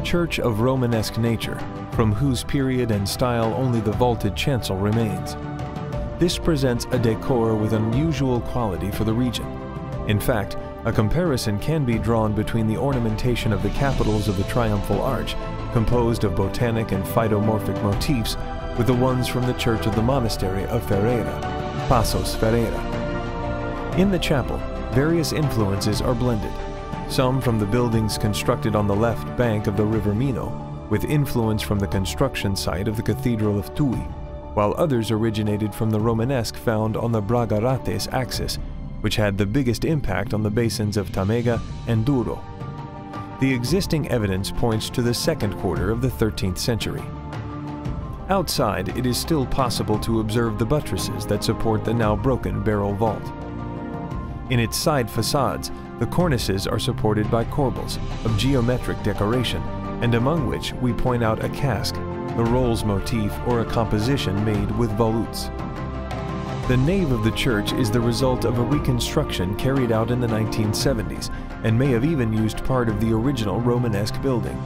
church of Romanesque nature, from whose period and style only the vaulted chancel remains. This presents a decor with unusual quality for the region. In fact, a comparison can be drawn between the ornamentation of the capitals of the Triumphal Arch, composed of botanic and phytomorphic motifs, with the ones from the church of the monastery of Ferreira, Paços Ferreira. In the chapel, various influences are blended, some from the buildings constructed on the left bank of the River Minho, with influence from the construction site of the Cathedral of Tui, while others originated from the Romanesque found on the Braga-Rates axis, which had the biggest impact on the basins of Tamega and Douro. The existing evidence points to the second quarter of the 13th century. Outside, it is still possible to observe the buttresses that support the now broken barrel vault. In its side facades, the cornices are supported by corbels of geometric decoration, and among which we point out a casque, the rolls motif, or a composition made with volutes. The nave of the church is the result of a reconstruction carried out in the 1970s, and may have even used part of the original Romanesque building.